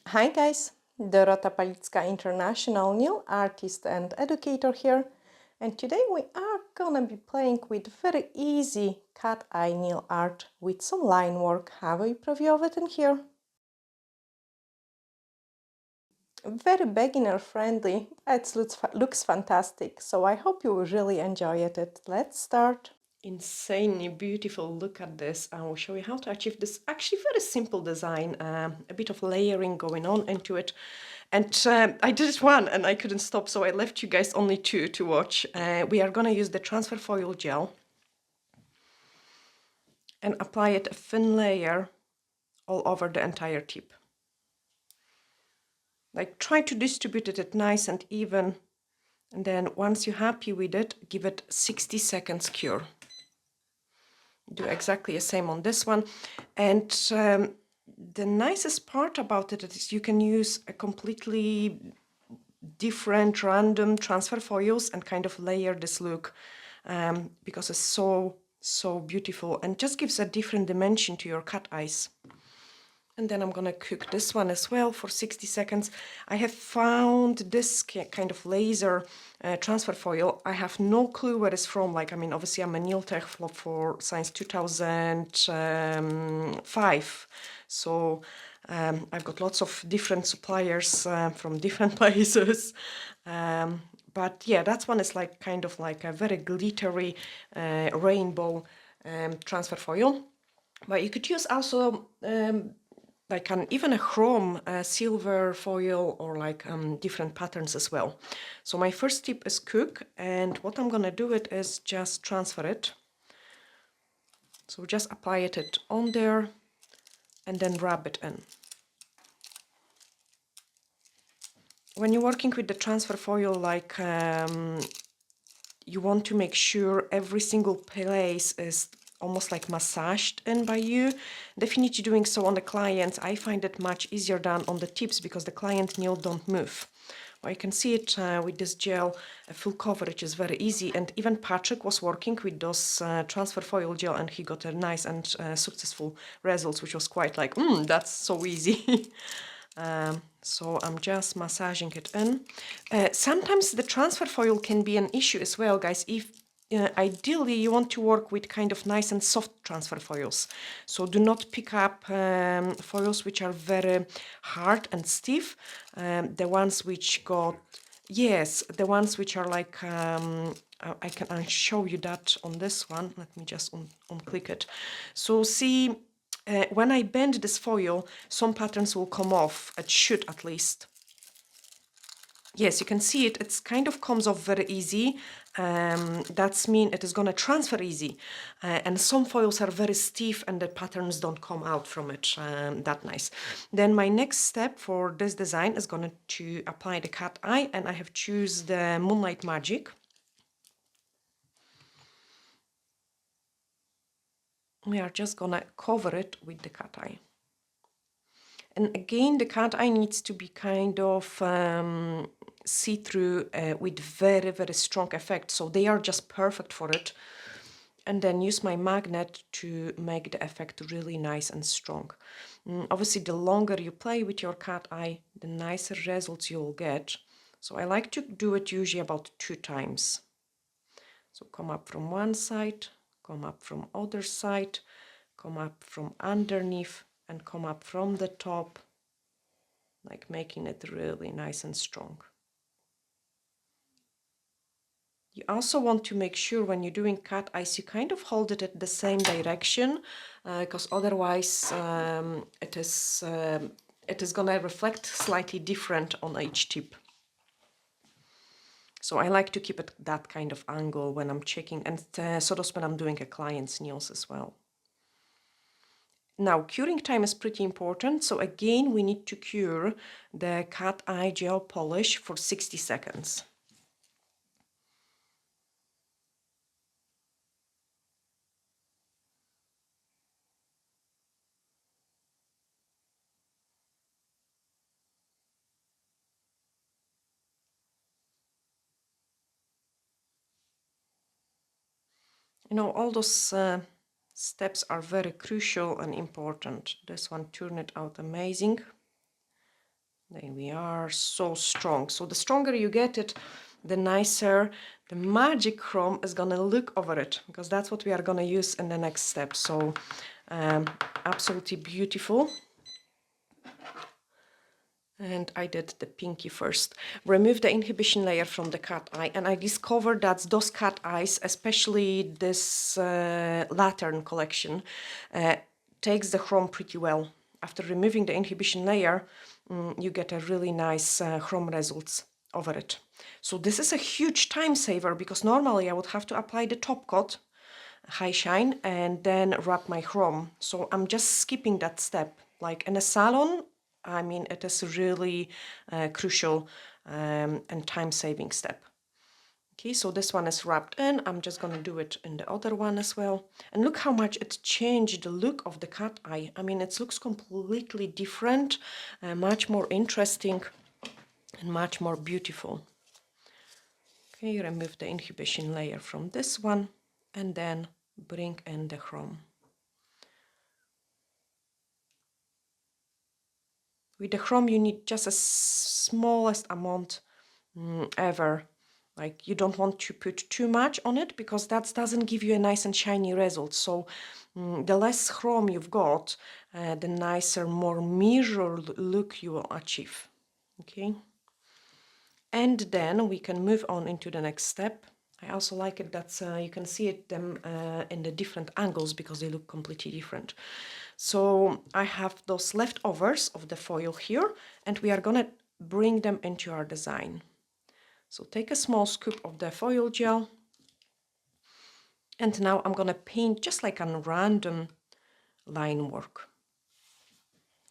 Hi guys, Dorota International nail artist and educator here, and today we are gonna be playing with very easy cat eye nail art with some line work. Have a preview of it in here. Very beginner friendly, it looks fantastic, so I hope you will really enjoy it. Let's start. Insanely beautiful. Look at this. I will show you how to achieve this actually very simple design, a bit of layering going on into it. And I did it one and I couldn't stop, so I left you guys only two to watch. We are gonna use the transfer foil gel and apply it a thin layer all over the entire tip. Like, try to distribute it nice and even, and then once you're happy with it, give it 60 seconds cure. Do exactly the same on this one. And the nicest part about it is you can use a completely different random transfer foils and kind of layer this look, because it's so beautiful and just gives a different dimension to your cat eyes. And then I'm gonna cook this one as well for 60 seconds. I have found this kind of laser transfer foil. I have no clue where it's from. Like, I mean, obviously I'm a nail tech for since 2005. So I've got lots of different suppliers from different places. But yeah, that one is like kind of like a very glittery rainbow transfer foil. But you could use also like even a chrome silver foil or like different patterns as well. So my first tip is cook, and what I'm gonna do it is just transfer it. So just apply it on there and then rub it in. When you're working with the transfer foil, like you want to make sure every single place is almost like massaged in by you. Definitely doing so on the clients. I find it much easier than on the tips because the client nail don't move. Well, you can see it with this gel, full coverage is very easy, and even Patrick was working with those transfer foil gel and he got a nice and successful results, which was quite like, that's so easy. So I'm just massaging it in. Sometimes the transfer foil can be an issue as well, guys, if ideally you want to work with kind of nice and soft transfer foils. So do not pick up foils which are very hard and stiff. The ones which got, yes, the ones which are like, I'll show you that on this one. Let me just unclick it. So see, when I bend this foil, some patterns will come off. It should, at least. Yes, you can see it. It's kind of comes off very easy. That's mean it is going to transfer easy. And some foils are very stiff and the patterns don't come out from it that nice. Then my next step for this design is going to apply the cat eye, and I have choose the Moonlight Magic. We are just going to cover it with the cat eye. And again, the cat eye needs to be kind of see-through with very, very strong effect. So they are just perfect for it. And then use my magnet to make the effect really nice and strong. Obviously, the longer you play with your cat eye, the nicer results you'll get. So I like to do it usually about 2 times. So come up from one side, come up from other side, come up from underneath, and come up from the top, like making it really nice and strong. You also want to make sure when you're doing cat eyes, you kind of hold it at the same direction, because otherwise it is going to reflect slightly different on each tip. So I like to keep it that kind of angle when I'm checking, and so does when I'm doing a client's nails as well. Now, curing time is pretty important. So again, we need to cure the cat eye gel polish for 60 seconds. You know, all those steps are very crucial and important. This one turned out amazing. There we are, so strong. So the stronger you get it, the nicer the magic chrome is gonna look over it, because that's what we are gonna use in the next step. So absolutely beautiful. And I did the pinky first. Remove the inhibition layer from the cat eye, and I discovered that those cat eyes, especially this Lantern collection, takes the chrome pretty well. After removing the inhibition layer, you get a really nice chrome results over it. So this is a huge time saver, because normally I would have to apply the top coat, high shine, and then wrap my chrome. So I'm just skipping that step. Like in a salon, I mean, it is a really crucial and time-saving step. Okay, so this one is wrapped in. I'm just gonna do it in the other one as well. And look how much it changed the look of the cat eye. I mean, it looks completely different, much more interesting and much more beautiful. Okay, remove the inhibition layer from this one and then bring in the chrome. With the chrome, you need just a smallest amount ever. Like, you don't want to put too much on it, because that doesn't give you a nice and shiny result. So the less chrome you've got, the nicer, more measured look you will achieve. Okay. And then we can move on into the next step. I also like it that you can see them in the different angles, because they look completely different. So I have those leftovers of the foil here, and we are gonna bring them into our design. So take a small scoop of the foil gel, and now I'm gonna paint just like a random line work.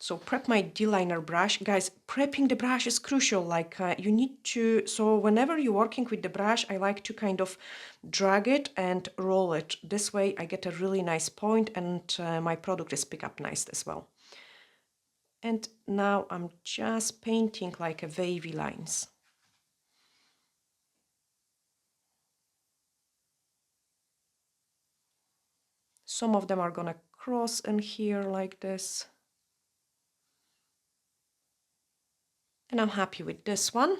So prep my D-liner brush. Guys, prepping the brush is crucial. Like you need to, so whenever you're working with the brush, I like to kind of drag it and roll it. This way I get a really nice point, and my product is pick up nice as well. And now I'm just painting like a wavy lines. Some of them are gonna cross in here like this. And I'm happy with this one.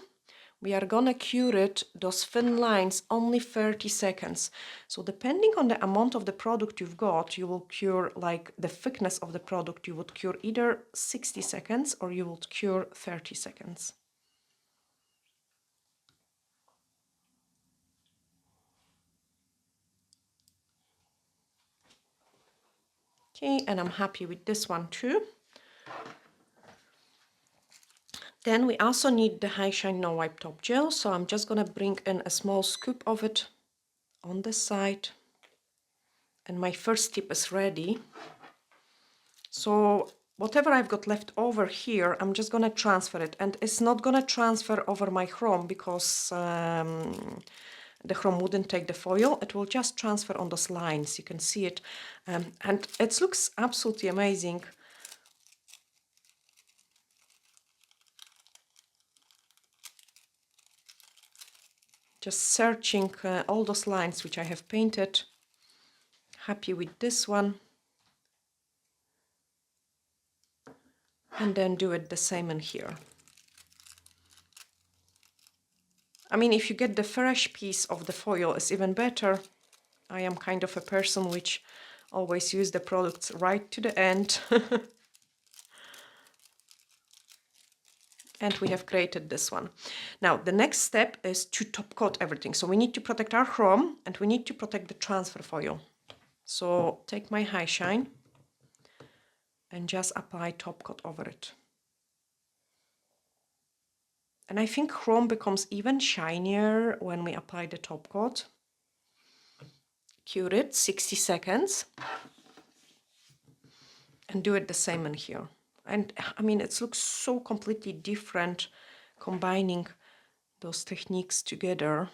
We are gonna cure it, those thin lines, only 30 seconds. So depending on the amount of the product you've got, you will cure, like the thickness of the product, you would cure either 60 seconds or you would cure 30 seconds. Okay, and I'm happy with this one too. Then we also need the High Shine No Wipe Top Gel, so I'm just gonna bring in a small scoop of it on the side. And my first tip is ready. So whatever I've got left over here, I'm just gonna transfer it, and it's not gonna transfer over my chrome, because the chrome wouldn't take the foil. It will just transfer on those lines. You can see it, and it looks absolutely amazing. Just searching all those lines which I have painted. Happy with this one. And then do it the same in here. I mean, if you get the fresh piece of the foil, it's even better. I am kind of a person which always use the products right to the end. And we have created this one. Now, the next step is to top coat everything. So we need to protect our chrome, and we need to protect the transfer foil. So take my High Shine and just apply top coat over it. And I think chrome becomes even shinier when we apply the top coat. Cure it 60 seconds. And do it the same in here. And I mean, it looks so completely different combining those techniques together.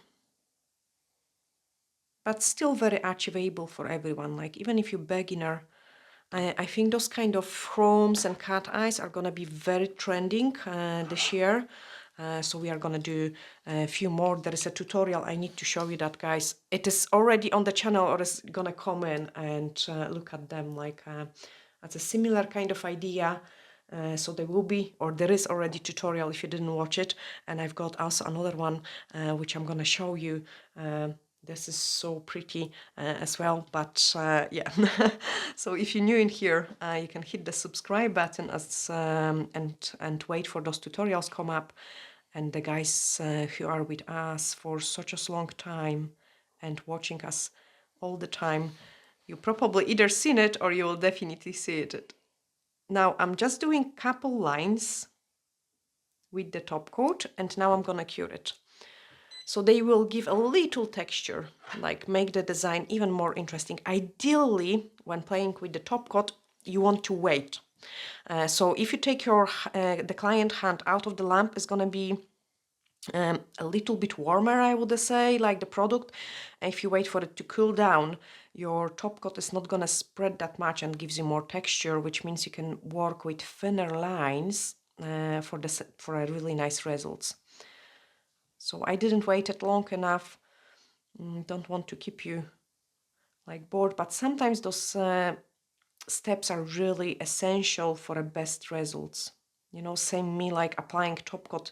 But still very achievable for everyone. Like, even if you're beginner, I think those kind of chromes and cat eyes are gonna be very trending this year. So we are gonna do a few more. There is a tutorial I need to show you that, guys. It is already on the channel, or is gonna come in and look at them. Like that's a similar kind of idea. So there will be, or there is already tutorial if you didn't watch it, and I've got also another one which I'm gonna show you. This is so pretty as well, but yeah. So if you're new in here, you can hit the subscribe button and wait for those tutorials come up. And the guys who are with us for such a long time and watching us all the time, you probably either seen it or you will definitely see it. Now I'm just doing couple lines with the top coat, and now I'm gonna cure it. So they will give a little texture, like make the design even more interesting. Ideally, when playing with the top coat, you want to wait. So if you take your the client hand out of the lamp, it's gonna be a little bit warmer, I would say, like the product. If you wait for it to cool down, your top coat is not gonna spread that much and gives you more texture, which means you can work with thinner lines for a really nice results. So I didn't wait it long enough. Don't want to keep you like bored, but sometimes those steps are really essential for the best results. You know, same me like applying top coat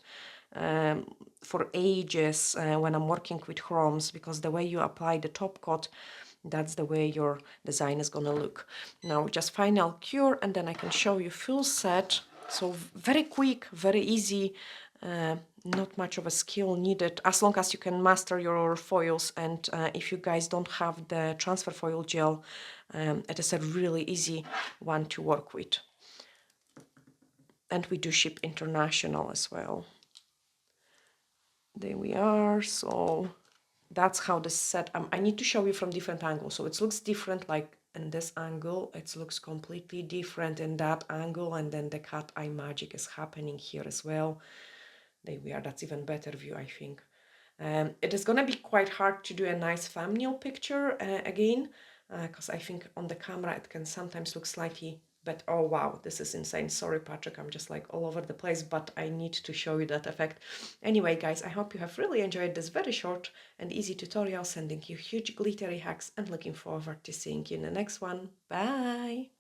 for ages when I'm working with chromes, because the way you apply the top coat, that's the way your design is gonna look. Now just final cure, and then I can show you full set. So very quick, very easy, not much of a skill needed, as long as you can master your foils. And if you guys don't have the transfer foil gel, it is a really easy one to work with. And we do ship international as well. There we are. So that's how this set. I need to show you from different angles. So it looks different, like in this angle, it looks completely different in that angle, and then the cat eye magic is happening here as well. There we are. That's even better view, I think. It is gonna be quite hard to do a nice thumbnail picture again, because I think on the camera it can sometimes look slightly. But oh wow, this is insane. Sorry, Patrick, I'm just like all over the place, but I need to show you that effect. Anyway, guys, I hope you have really enjoyed this very short and easy tutorial, sending you huge glittery hacks, and looking forward to seeing you in the next one. Bye!